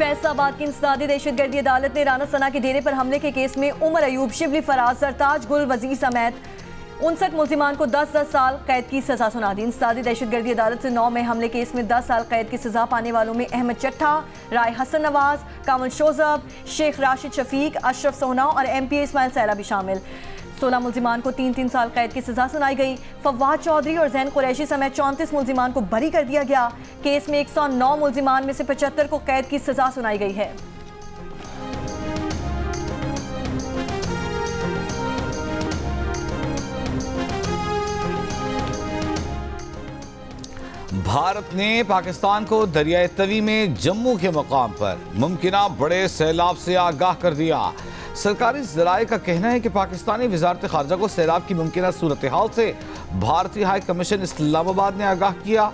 फैसलाबाद की इंसदादी दहशतगर्दी अदालत ने राना सना के डेरे पर हमले के केस में उमर अयूब, शिबली फराज, सरताज गुल वजीर समेत 59 मुल्जिमान को 10-10 साल कैद की सजा सुना दी। इंसदादी दहशतगर्दी अदालत से 9 में हमले केस में 10 साल कैद की सजा पाने वालों में अहमद चट्ठा, राय हसन नवाज, कामल शोजब, शेख राशिद शफीक, अशरफ सोना और MP इस्माइल सैला भी शामिल। 16 मुल्जिमान को 3-3 साल कैद की सजा सुनाई गई। फवाद चौधरी और जैन कुरैशी समेत 34 मुल्जिमान को बरी कर दिया गया। केस में 109 मुल्जिमान में से 75 को कैद की सजा सुनाई गई है। भारत ने पाकिस्तान को दरियाई तवी में जम्मू के मकाम पर मुमकिना बड़े सैलाब से आगाह कर दिया। सरकारी ज़राए का कहना है कि पाकिस्तानी वज़ारत ख़ारजा को सैलाब की मुमकिना सूरत हाल से भारतीय हाई कमीशन इस्लामाबाद ने आगाह किया।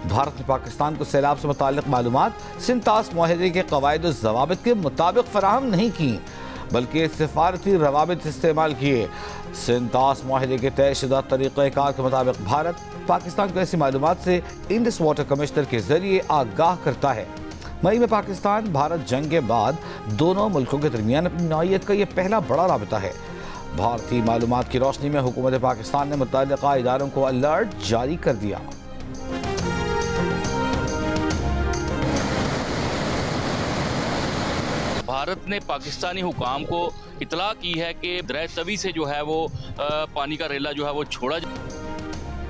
भारत ने पाकिस्तान को सैलाब से मुताल्लिक़ मालूमात सिंतास मुआहदे के क़वाइद और ज़वाबित के मुताबिक फ़राहम नहीं की, बल्कि सिफारती रवाबित इस्तेमाल किए। सिंतास मुआहदे के तयशुदा तरीक़ाकार के मुताबिक भारत पाकिस्तान को ऐसी मालूमात से इंडस वाटर कमिश्नर के ज़रिए आगाह करता है। मई में पाकिस्तान भारत जंग के बाद दोनों मुल्कों के दरमियान अपनी नौइयत का यह पहला बड़ा राबिता है। भारतीय मालूमात की रोशनी में हुकूमत पाकिस्तान ने मुतल्लिक़ा इदारों को अलर्ट जारी कर दिया। भारत ने पाकिस्तानी हुकाम को इतला की है कि दरिया तवी से जो है वो पानी का रेला जो है वो छोड़ा।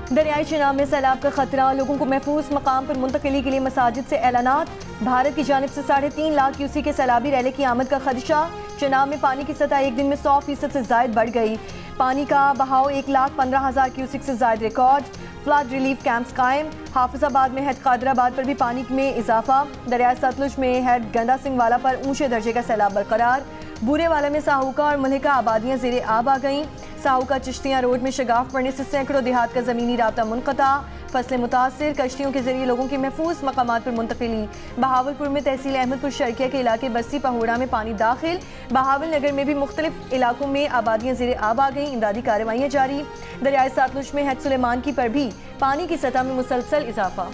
दरियाई चनाब में सैलाब का खतरा, लोगों को महफूज मकाम पर मुंतकिली के लिए मसाजिद से ऐलानात। भारत की जानिब से 3.5 लाख क्यूसी के सैलाबी रैले की आमद का खदशा। चनाब में पानी की सतह एक दिन में 100% से जायद बढ़ गई। पानी का बहाव 1,15,000 क्यूसिक से जायद रिकॉर्ड। फ्लड रिलीफ कैंप्स कायम। हाफिजाबाद में हैद कादराबाद पर भी पानी में इजाफा। दरिया सतलुज में हैद गंदा सिंह वाला पर ऊंचे दर्जे का सैलाब बरकरार। बूरेवाला में साहूका और मलिका आबादियां ज़ेरे आब आ गईं। साहूका चिश्तियां रोड में शगाफ पड़ने से सैकड़ों देहात का ज़मीनी राब्ता मुनक़ता। फसलें मुतासिर, कश्तियों के जरिए लोगों की महफूज मकामात पर मुंतकिली। बहावलपुर में तहसील अहमदपुर शर्किया के इलाके बस्ती पहोड़ा में पानी दाखिल। बहावल नगर में भी मुख्तलिफ इलाकों में आबादियां ज़ेरे आब आ गईं। इमदादी कार्रवाइयाँ जारी। दरियाए सतलुज में हैद सुलेमान की पर भी पानी की सतह में मुसलसल इजाफा।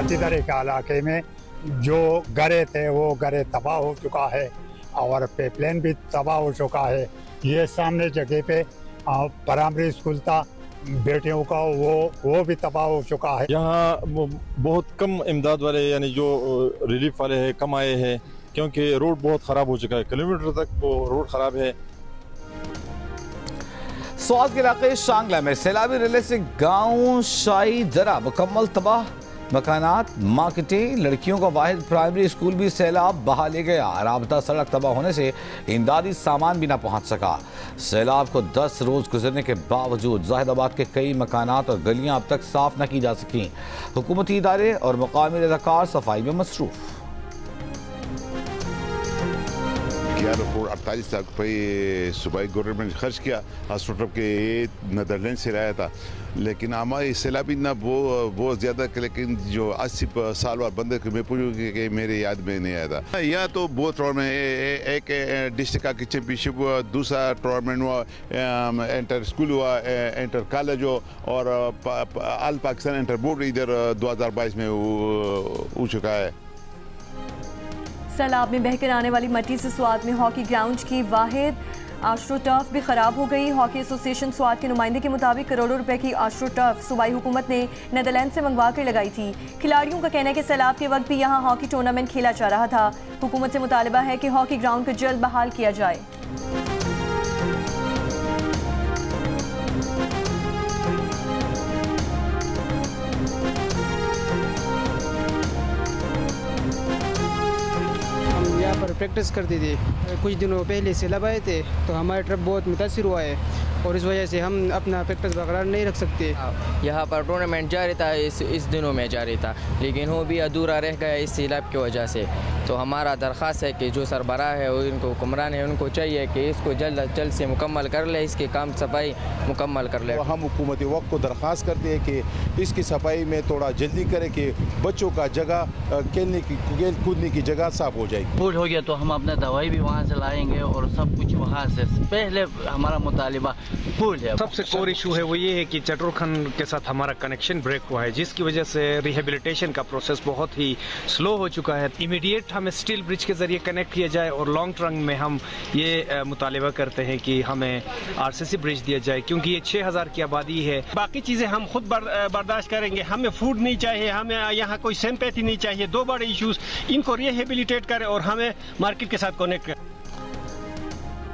दरे के इलाके में जो घरे थे वो घरे तबाह हो चुका है और पाइपलाइन भी तबाह हो चुका है। ये सामने जगह पे प्राइमरी स्कूल था बेटियों का, वो भी तबाह हो चुका है। यहाँ बहुत कम इमदाद वाले यानी जो रिलीफ वाले हैं कम आए हैं, क्योंकि रोड बहुत ख़राब हो चुका है। किलोमीटर तक वो रोड ख़राब है। स्वात के इलाके शांगला में सैलाबी रेले से गाँव शाही दरा मुकम्मल तबाह। मकानात, मार्केटें, लड़कियों का वाहिद प्राइमरी स्कूल भी सैलाब बहा ले गया। राबता सड़क तबाह होने से इमदादी सामान भी ना पहुंच सका। सैलाब को 10 रोज गुजरने के बावजूद जाहिदाबाद के कई मकानात और गलियां अब तक साफ न की जा सकी। हुकूमती इदारे और मकामी रज़ाकार सफाई में मसरूफ। 11.48 लाख रुपये सूबाई गवर्नमेंट ने खर्च किया। हॉस्पिटल के नदरलैंड से लाया था, लेकिन हमारे सैलाबी ना बहुत ज़्यादा, लेकिन जो 80 साल बाद बंदे को मैं पूछूँ कि मेरे याद में नहीं आया था। यहाँ तो बहुत टूर्नामेंट, एक डिस्ट्रिक्ट की चैम्पियनशिप हुआ, दूसरा टूर्नामेंट हुआ, इंटर स्कूल हुआ, इंटर कॉलेज हो, और ऑल पाकिस्तान इंटर बोर्ड इधर 2022 में हो चुका है। सैलाब में बहकर आने वाली मट्टी से स्वात में हॉकी ग्राउंड की वाहिद आश्रो टर्फ भी खराब हो गई। हॉकी एसोसिएशन स्वात के नुमाइंदे के मुताबिक करोड़ों रुपए की आश्रो टर्फ सूबाई हुकूमत ने नेदरलैंड से मंगवा कर लगाई थी। खिलाड़ियों का कहना है कि सैलाब के वक्त भी यहाँ हॉकी टूर्नामेंट खेला जा रहा था। हुकूमत से मुतालबा है कि हॉकी ग्राउंड को जल्द बहाल किया जाए। पर प्रैक्टिस करती थी। कुछ दिनों पहले सैलाब आए थे तो हमारा ट्रिप बहुत मुतासिर हुआ है और इस वजह से हम अपना प्रैक्टिस बरकरार नहीं रख सकते। यहाँ पर टूर्नामेंट जारी था, इस दिनों में जारी था, लेकिन वो भी अधूरा रह गया इस सैलाब की वजह से। तो हमारा दरख्वास्त है कि जो सरबराह है और इनको हुक्मरान है उनको चाहिए कि इसको जल्द अज जल्द से मुकम्मल कर ले, इसकी काम सफाई मुकम्मल कर ले। हम हुकूमत वक्त को दरख्वास्त करते हैं कि इसकी सफाई में थोड़ा जल्दी करें कि बच्चों का जगह खेलने की खेल कूदने की जगह साफ हो जाएगी। फूड हो गया तो हम अपना दवाई भी वहाँ से लाएंगे और सब कुछ वहाँ से। पहले हमारा मुतालिबा फूड है। सबसे कोर इशू है वो ये है कि चटोर खंड के साथ हमारा कनेक्शन ब्रेक हुआ है, जिसकी वजह से रिहेबिलिटेशन का प्रोसेस बहुत ही स्लो हो चुका है। इमीडिएट हमें स्टील ब्रिज के जरिए कनेक्ट किया जाए और लॉन्ग टर्म में हम ये मुतालिबा करते हैं कि हमें आरसीसी ब्रिज दिया जाए, क्योंकि ये 6000 की आबादी है। बाकी चीज़ें हम खुद बर्दाश्त करेंगे, हमें फूड नहीं चाहिए, हमें यहाँ कोई सिंपैथी नहीं चाहिए। दो बड़े इश्यूज, इनको रिहेबिलिटेट करें और हमें मार्केट के साथ कनेक्ट करें।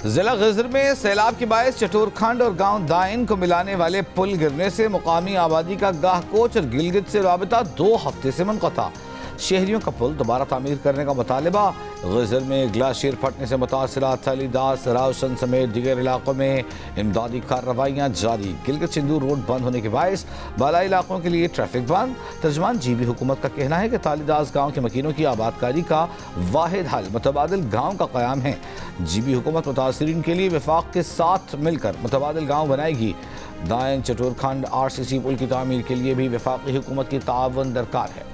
जिला गजर में सैलाब के बायस चटोरखंड और गांव दाइन को मिलाने वाले पुल गिरने से मुकामी आबादी का गाहकोच और गिलगित से राबिता 2 हफ्ते से मुनक़ता। शहरियों का पुल दोबारा तामीर करने का मुतालिबा। गजर में ग्लाशियर फटने से मुतासरा थलीदास रावसन समेत दीगर इलाकों में इमदादी कार्रवाइयाँ जारी। गिलगित सिंदूर रोड बंद होने के बायस बालाई इलाकों के लिए ट्रैफिक बंद। तर्जमान जीबी हुकूमत का कहना है कि थालीदास गाँव के मकीनों की आबादकारी का वाहिद हल मुतबादिल गाँव का क़याम है। जीबी हुकूमत मुतासरीन के लिए वफाक के साथ मिलकर मुतबादिल गाँव बनाएगी। दायन चटोरखंड आरसीसी पुल की तामीर के लिए भी वफाकी हुकूमत की ताअवुन दरकार है।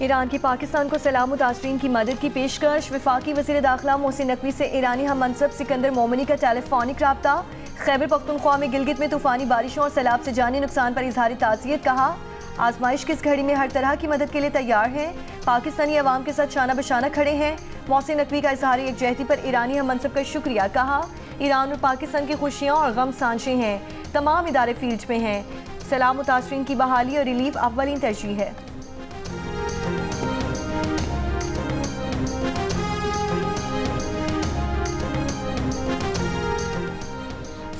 ईरान की पाकिस्तान को सैलाब मुतासरीन की मदद की पेशकश। वफाकी वज़ीर दाखिला मोहसिन नकवी से ईरानी हम मनसब सिकंदर मोमिनी का टेलीफोनिक रब्ता। खैबर पख्तूनख्वा में गिलगित में तूफानी बारिशों और सैलाब से जानी नुकसान पर इजहार ताज़ियत। कहा आजमाइश की इस घड़ी में हर तरह की मदद के लिए तैयार हैं। पाकिस्तानी अवाम के साथ शाना बशाना खड़े हैं। मोहसिन नकवी का इजहार यकजहती पर ईरानी हम मनसब का शुक्रिया। कहा ईरान और पाकिस्तान की खुशियाँ और गम सांझे हैं। तमाम इदारे फील्ड में हैं। सैलाब मुतासरीन की बहाली और रिलीफ अव्वलीन तरजीह है।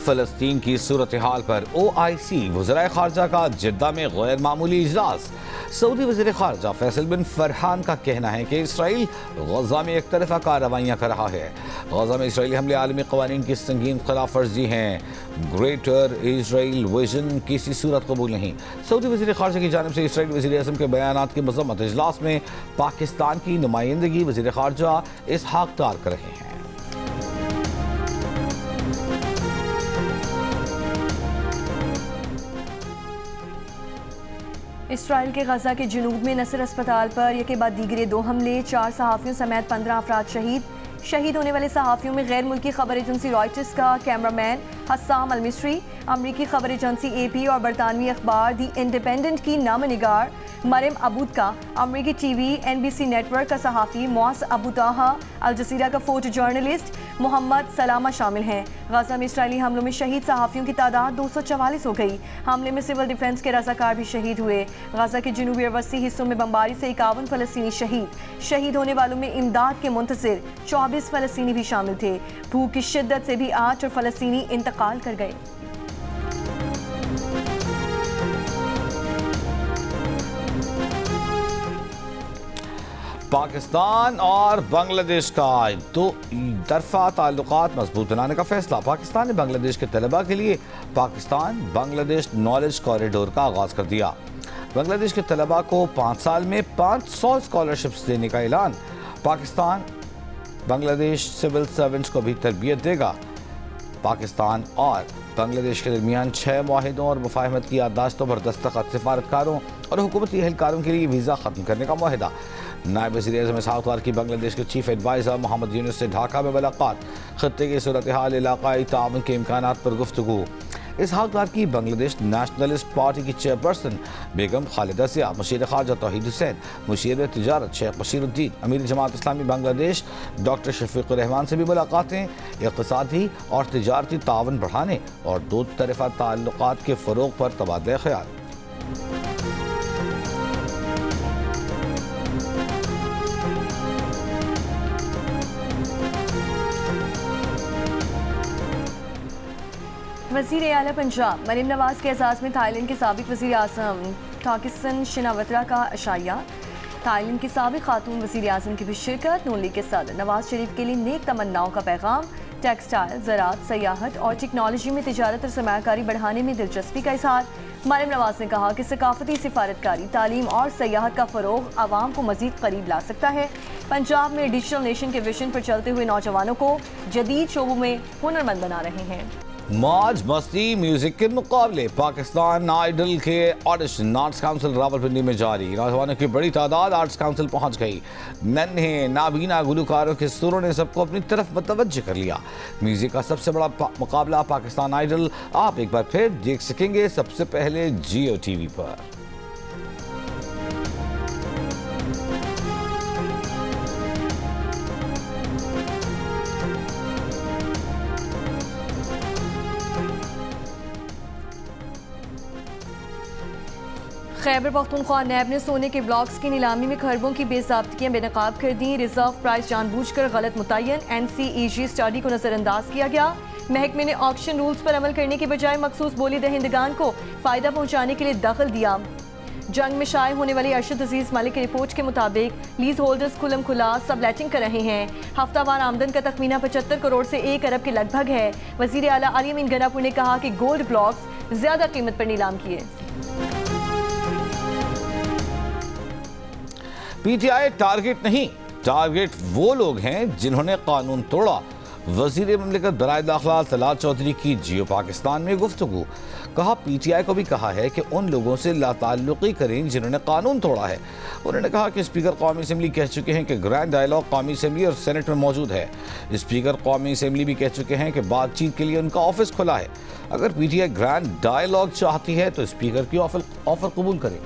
फ़लस्तीन की सूरत हाल पर OIC वज़राए ख़ारजा का जिद्दा में गैर मामूली इजलास। सऊदी वज़ीर ख़ारजा फैसल बिन फरहान का कहना है कि इसराइल गज़ा में एक तरफ़ा कार्रवाइयाँ कर रहा है। गज़ा में इसराइली हमले आलमी क़वानीन की संगीन खिलाफ वर्जी हैं। ग्रेटर इसराइल विजन किसी सूरत कबूल नहीं। सऊदी वज़ीर ख़ारजा की जानिब से इसराइली वज़ीर आज़म के बयानात की मज़म्मत। इजलास में पाकिस्तान की नुमाइंदगी वज़ीर ख़ारजा इसहाक़ डार कर रहे हैं। इसराइल के गजा के जुनूब में नसर अस्पताल पर एक के बाद दीगरे 2 हमले। 4 सहाफ़ियों समेत 15 अफराद शहीद। शहीद होने वाले सहाफ़ियों में गैर मुल्की खबर एजेंसी रॉयटर्स का कैमरामैन हस्साम अल मिस्री, अमरीकी खबर एजेंसी AP और बरतानवी अखबार दी इंडिपेंडेंट की नाम निगार मरियम अबूद का, अमरीकी TV NBC नेटवर्क का सहाफ़ी मुआस अबू ताहा, अल जज़ीरा का फोटो जर्नलिस्ट मोहम्मद सलामा शामिल हैं। गजा में इसराइली हमलों में शहीद सहाफ़ियों की तादाद 244 हो गई। हमले में सिविल डिफेंस के रज़ाकार भी शहीद हुए। गजा के जनूबी और वस्ती हिस्सों में बमबारी से 51 फ़लस्तीनी शहीद। शहीद होने वालों में इमदाद के मुंतज़िर 24 फ़लस्तीनी भी शामिल थे। भूख की शिद्दत से भी 8 और फ़लस्तीनी इंतकाल कर गए। पाकिस्तान और बांग्लादेश का 2 तरफा ताल्लुकात मजबूत बनाने का फैसला। पाकिस्तान ने बांग्लादेश के तलबा के लिए पाकिस्तान बांग्लादेश नॉलेज कॉरिडोर का आगाज़ कर दिया। बांग्लादेश के तलबा को 5 साल में 500 स्कॉलरशिप्स देने का ऐलान। पाकिस्तान बांग्लादेश सिविल सर्वेंट्स को भी तरबियत देगा। पाकिस्तान और बांग्लादेश के दरमियान 6 मुआहिदों और मुफाहमत की याददाश्तों पर दस्तखत। सिफारतकारों और हुकूमती एहलकारों के लिए वीज़ा ख़त्म करने का मुआहिदा। नायब वज़ीर-ए-आज़म इसहाक़ डार की बांग्लादेश के चीफ एडवाइज़र मोहम्मद यूनुस से ढाका में मुलाकात। खत्ते की सूरत हाल, इलाक़ाई ताउन के इम्कानात पर गुफ्तगू। इसहाक़ डार की बांग्लादेश नेशनलिस्ट पार्टी की चेयरपर्सन बेगम खालिदा ज़िया, मुशीर ख़ारजा तौहीद हुसैन, मुशीर तिजारत शेख बशीरुद्दीन, अमीर जमात इस्लामी बांग्लादेश डॉक्टर शफीक़ुर रहमान से भी मुलाकातें। इक़्तिसादी और तिजारती ताउन बढ़ाने और 2 तरफ़ा ताल्लुकात के फ़रोग़ पर तबादला ख़याल। वज़ीर आला पंजाब मरीम नवाज़ के एजाज़ में थाईलैंड के साबिक़ वज़ीर आज़म थाकिसन शिनावत्रा का अशाया। थाईलैंड की साबिक़ खातून वज़ीर आज़म की भी शिरकत। नून लीग के सदर नवाज शरीफ के लिए नेक तमन्नाओं का पैगाम। टेक्सटाइल, ज़राअत, सयाहत और टेक्नोलॉजी में तिजारत और सरमायाकारी बढ़ाने में दिलचस्पी का इजहार। मरियम नवाज ने कहा कि सकाफती सिफारतकारी, तालीम और सयाहत का फ़रोग आवाम को मज़ीद करीब ला सकता है। पंजाब में डिजिटल नेशन के विजन पर चलते हुए नौजवानों को जदीद शोबों में हुनरमंद बना रहे हैं। मौज मस्ती म्यूजिक के मुकाबले पाकिस्तान आइडल के ऑडिशन आर्ट्स काउंसिल रावलपिंडी में जारी। नौजवानों की बड़ी तादाद आर्ट्स काउंसिल पहुंच गई। नन्हे नाबीना गुलकारों के सुरों ने सबको अपनी तरफ मुतवज्जह कर लिया। म्यूजिक का सबसे बड़ा मुकाबला पाकिस्तान आइडल आप एक बार फिर देख सकेंगे सबसे पहले जियो टीवी पर। खैबर पख्तूनख्वा नैब ने सोने के ब्लॉक्स की नीलामी में खरबों की बेज़ाब्तियां बेनकाब कर दी। रिजर्व प्राइस जानबूझकर गलत मुतय्यन, NCEG स्टडी को नजरअंदाज किया गया। महकमे ने ऑक्शन रूल्स पर अमल करने के बजाय मखसूस बोली दहिंदगान को फायदा पहुंचाने के लिए दखल दिया। जंग में शाये होने वाली अरशद अजीज मलिक की रिपोर्ट के मुताबिक लीज होल्डर्स खुलम खुला सबलेटिंग कर रहे हैं। हफ्तावार आमदन का तखमीना 75 करोड़ से 1 अरब के लगभग है। वजीर आला अली अमीन गनापुर ने कहा कि गोल्ड ब्लॉक्स ज्यादा कीमत पर नीलाम किए। PTI टारगेट नहीं, टारगेट वो लोग हैं जिन्होंने कानून तोड़ा। वजीर ममलिकत बराए दाखिला तलात चौधरी की जियो पाकिस्तान में गुफ्तगू। कहा PTI को भी कहा है कि उन लोगों से लाताल्लुकी करें जिन्होंने कानून तोड़ा है। उन्होंने कहा कि स्पीकर कौमी असम्बली कह चुके हैं कि ग्रैंड डायलॉग कौमी असम्बली और सेनेट में मौजूद है। स्पीकर कौमी असम्बली भी कह चुके हैं कि बातचीत के लिए उनका ऑफिस खुला है। अगर PTI ग्रैंड डायलॉग चाहती है तो स्पीकर की ऑफर कबूल करे।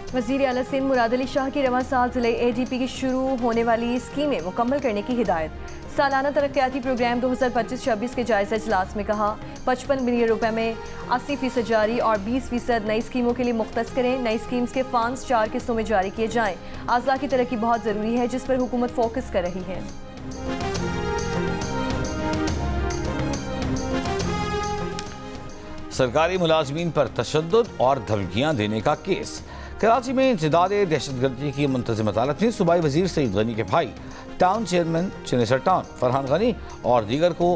वज़ीर आला सिंध मुराद अली शाह की रवां साल जिले ADP की शुरू होने वाली स्कीमें मुकम्मल करने की हिदायत। सालाना तरक्याती प्रोग्राम 2025-26 के जायजा इजलास में कहा 55 बिलियन रुपए में 80% जारी और 20% नई स्कीमों के लिए मुख्तस करें। नई स्कीम्स के फंड्स 4 किस्तों में जारी किए जाएं। आज़ा की तरक्की बहुत ज़रूरी है जिस पर हुकूमत फोकस कर रही है। सरकारी मुलाजमीन पर तशद्दुद और धमकियां देने का केस। कराची में इंसदाद दहशतगर्दी की मुंतज़िम अदालत ने सूबाई वजीर सईद गनी के भाई town chairman Chanesar town Farhan Ghani और दीगर को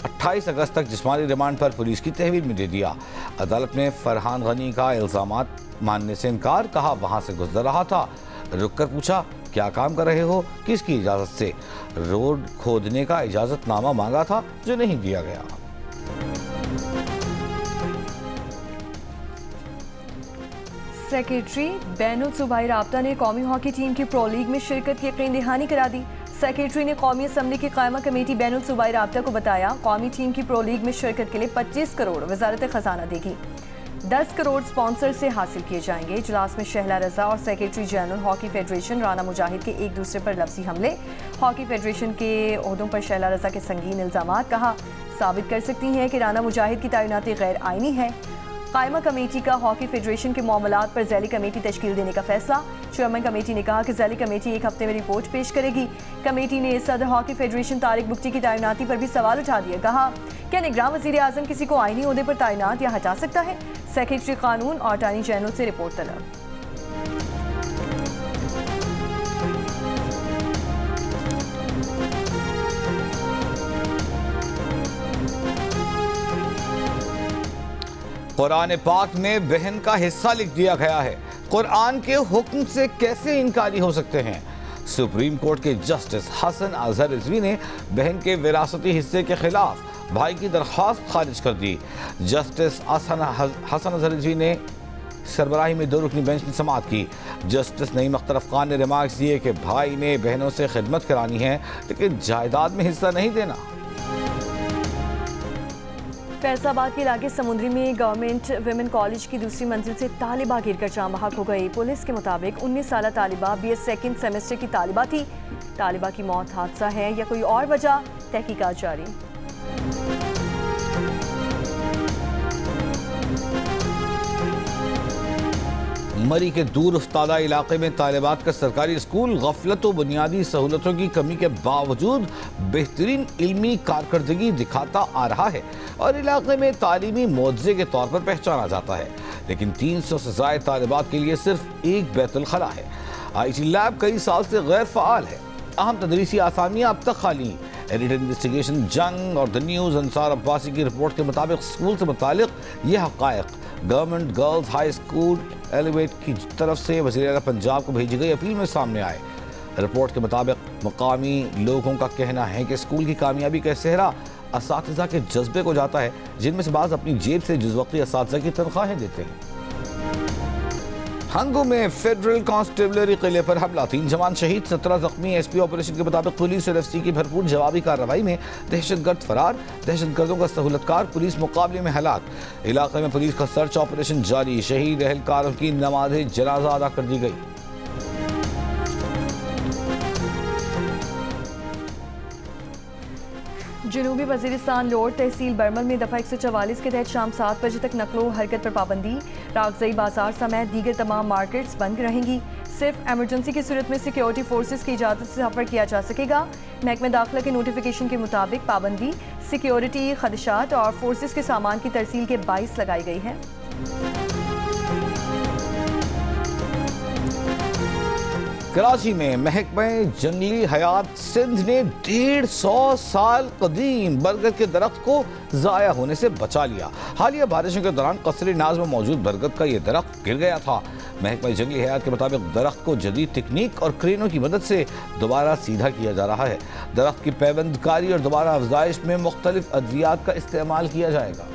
28 अगस्त तक जिस्मानी रिमांड पर पुलिस की तहवील में दे दिया। अदालत ने फरहान गनी का इल्ज़ामात मानने से इनकार, कहा वहाँ से गुजर रहा था। रुक कर पूछा क्या काम कर रहे हो, किसकी इजाज़त से। रोड खोदने का इजाज़तनामा मांगा था जो नहीं दिया गया। सेक्रेटरी बैनुल सूबाई राब्ता ने कौमी हॉकी टीम की प्रो लीग में शिरकत की यकीन दहानी करा दी। सेक्रेटरी ने कौमी असम्बली की कायमा कमेटी बैनुल सूबाई राब्ता को बताया कौमी टीम की प्रो लीग में शिरकत के लिए 25 करोड़ वजारत खजाना देगी। 10 करोड़ स्पॉन्सर से हासिल किए जाएंगे। इजलास में शहला रजा और secretary general hockey federation Rana Mujahid के एक दूसरे पर लफ्जी हमले। हॉकी फेडरेशन के ओहदों पर शहला रजा के संगीन इल्जामात, कहा साबित कर सकती हैं कि राना मुजाहिद की तैनाती गैर आईनी है। कायमा कमेटी का हॉकी फेडरेशन के मामलात पर झैली कमेटी तश्कील देने का फैसला। चेयरमैन कमेटी ने कहा कि झैली कमेटी 1 हफ्ते में रिपोर्ट पेश करेगी। कमेटी ने सदर हॉकी फेडरेशन तारिक बुगटी की तैनाती पर भी सवाल उठा दिया। कहा क्या निगरान वज़ीर आज़म किसी को आईनी ओहदे पर तैनात या हटा सकता है। सेक्रेटरी कानून और अटॉर्नी जनरल से रिपोर्ट तलब। कुरान पाक में बहन का हिस्सा लिख दिया गया है। कुरान के हुक्म से कैसे इनकारी हो सकते हैं। सुप्रीम कोर्ट के जस्टिस हसन अजहर रिजवी ने बहन के विरासती हिस्से के खिलाफ भाई की दरख्वास्त खारिज कर दी। जस्टिस हसन अजहर रिजवी ने सरबराही में 2 रुकनी बेंच ने समाअत की। जस्टिस नईम अख्तर अफगान ने रिमार्क्स दिए कि भाई ने बहनों से खिदमत करानी है लेकिन जायदाद में हिस्सा नहीं देना। फैसलाबाद के इलाके समुद्री में गवर्नमेंट विमेन कॉलेज की दूसरी मंजिल से तालिबा गिरकर जाम बहक हो गई। पुलिस के मुताबिक 19 साल तालिबा BS सेकंड सेमेस्टर की तालिबा थी। तालिबा की मौत हादसा है या कोई और वजह, तहकीकात जारी। मरी के दूर उफ्तादा इलाके में तालिबात का सरकारी स्कूल गफलत व बुनियादी सहूलतों की कमी के बावजूद बेहतरीन इल्मी कारकर्दगी दिखाता आ रहा है और इलाके में तालीमी मोअज़्ज़े के तौर पर पहचाना जाता है। लेकिन 300 से ज़ायद तालिबात के लिए सिर्फ एक बैतुल खला है। IT लैब कई साल से गैर फ़ाल है। अहम तदरीसी आसामियाँ अब तक खाली। एडिटर इन्वेस्टिगेशन जंग और द न्यूज़ अंसार अब्बासी की रिपोर्ट के मुताबिक स्कूल से मुतालिक यह हक़ाइक़ government girls high school elevate की तरफ से वज़ीर आला पंजाब को भेजी गई अपील में सामने आए। रिपोर्ट के मुताबिक मकामी लोगों का कहना है कि स्कूल की कामयाबी का सेहरा असातिज़ा के जज्बे को जाता है, जिनमें से बाज़ अपनी जेब से जुज़वक्ती असातिज़ा की तनख्वाहें देते हैं। हंगू में फेडरल कांस्टेबलरी किले पर हमला, 3 जवान शहीद, 17 जख्मी। SP ऑपरेशन के मुताबिक पुलिस और FC की भरपूर जवाबी कार्रवाई में दहशतगर्द फरार, दहशतगर्दों का सहूलतकार पुलिस मुकाबले में हलाक। इलाके में पुलिस का सर्च ऑपरेशन जारी, शहीद एहलकारों की नमाज़े जनाजा अदा कर दी गई। जनूबी वजीरिस्तान लोड तहसील बर्मल में दफ़ा 144 के तहत शाम 7 बजे तक नकलो हरकत पर पाबंदी। रागज़ई बाजार समेत दीगर तमाम मार्केट्स बंद रहेंगी। सिर्फ एमरजेंसी की सूरत में सिक्योरिटी फोर्सेस की इजाज़त से सफ़र किया जा सकेगा। महकमा दाखिला के नोटिफिकेशन के मुताबिक पाबंदी सिक्योरिटी खदशात और फोर्सेस के सामान की तरसील के बाइस लगाई गई है। कराची में महकमा जंगली हयात सिंध ने 150 साल कदीम बरगद के दरख्त को ज़ाया होने से बचा लिया। हालिया बारिशों के दौरान कसरे नाज में मौजूद बरगद का ये दरख्त गिर गया था। महकमा जंगली हयात के मुताबिक दरख्त को जदीद तकनीक और क्रेनों की मदद से दोबारा सीधा किया जा रहा है। दरख्त की पैबंदकारी और दोबारा अफजाइश में मुख्तलिफ अद्वियात का इस्तेमाल किया जाएगा।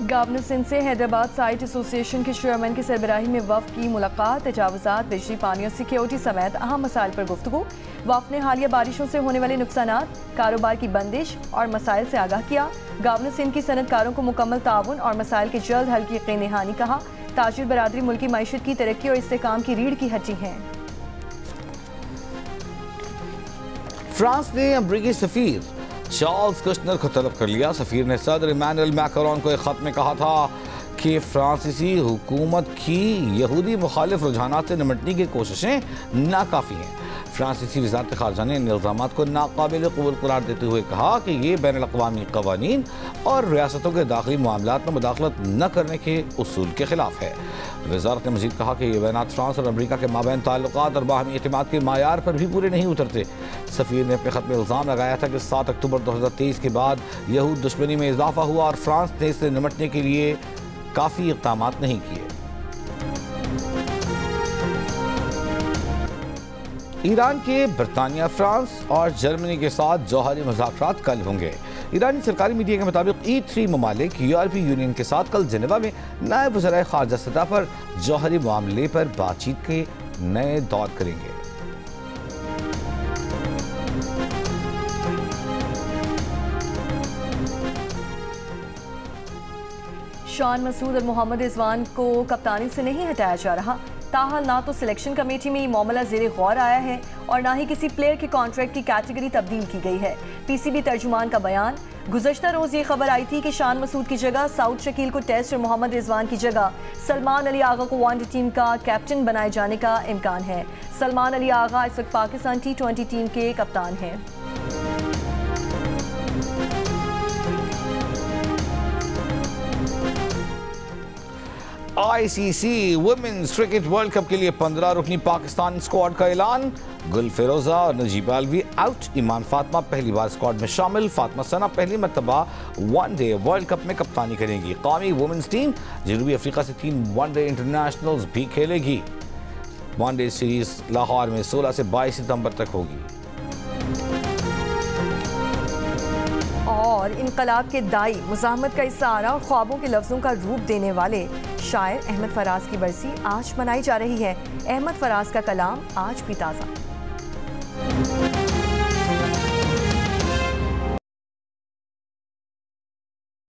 गवर्नर सिंध से हैदराबाद साइट एसोसिएशन के चेयरमैन की सरबराही में वफ़द की मुलाकात, तजावुज़ात, बिजली, पानी और सिक्योरिटी समेत अहम मसाइल पर गुफ्तगू। वफ़द ने हालिया बारिशों से होने वाले नुकसानात, कारोबार की बंदिश और मसाइल से आगाह किया। गवर्नर सिंध की सनतकारों को मुकम्मल ताउन और मसाइल के जल्द हल की यकीन दहानी कहा। ताजिर बरादरी मुल्की मईशत की तरक्की और इस्तेहकाम की रीढ़ की हड्डी है। फ्रांस ने अमरीकी सफीर चार्ल्स कुशनर को तलब कर लिया। सफीर ने सदर इमानुएल मैक्रोन को एक खत में कहा था कि फ्रांसीसी हुकूमत की यहूदी मुखालिफ रुझानात से निपटने की कोशिशें नाकाफ़ी हैं। फ्रांसीसी वज़ारत ख़ारजा ने इन इल्ज़ामात को नाकाबिल क़बूल करार देते हुए कहा कि ये बैनुल-अक़वामी क़वानीन और रियासतों के दाखिली मामलात में मुदाखलत न करने के उसूल के खिलाफ है। वज़ारत ने मज़ीद कहा कि ये बयानात फ्रांस और अमरीका के माबैन ताल्लुकात और बाहमी एतमाद के मायार पर भी पूरे नहीं उतरते। सफ़ीर ने अपने ख़त में इल्ज़ाम लगाया था कि 7 अक्टूबर 2023 के बाद यहूद दुश्मनी में इजाफा हुआ और फ्रांस ने इससे निपटने के लिए काफ़ी इक़दाम नहीं किए। ईरान के बरतानिया, फ्रांस और जर्मनी के साथ जौहरी मुज़ाकरात कल होंगे। ईरानी सरकारी मीडिया के मुताबिक E3 ममालिक यूरोपीय यूनियन के साथ कल जेनेवा में नायब वज़ीर ख़ारजा सतह पर जौहरी मामले पर बातचीत के नए दौर करेंगे। शान मसूद और मोहम्मद रिजवान को कप्तानी से नहीं हटाया जा रहा। ताहाल ना तो सिलेक्शन कमेटी में ये मामला ज़ेरे गौर आया है और ना ही किसी प्लेयर के कॉन्ट्रैक्ट की कैटेगरी तब्दील की गई है। PCB तर्जुमान का बयान। गुज़श्ता रोज़ ये खबर आई थी कि शान मसूद की जगह साउद शकील को टेस्ट और मोहम्मद रिजवान की जगह सलमान अली आगा को वनडे टीम का कैप्टन बनाए जाने का इम्कान है। सलमान अली आगा इस वक्त पाकिस्तान T20 टीम के कप्तान हैं। ICC women's cricket world cup के लिए 15 रुकनी पाकिस्तान स्क्वाड का ऐलान। गुल फिरोजा और नजीब अलवी आउट। ईमान फातिमा पहली बार स्क्वाड में शामिल। फातिमा सना पहली मरतबा वनडे वर्ल्ड कप में कप्तानी करेंगी। कौमी वुमेन्स टीम जनूबी अफ्रीका से 3 वनडे इंटरनेशनल्स भी खेलेगी। वनडे सीरीज लाहौर में 16 से 22 सितंबर तक होगी। और इनकलाब के दाई, मुज़ाहमत का इशारा और ख्वाबों के लफ्ज़ों का रूप देने वाले शायर अहमद फराज की बरसी आज मनाई जा रही है। अहमद फराज का कलाम आज भी ताज़ा।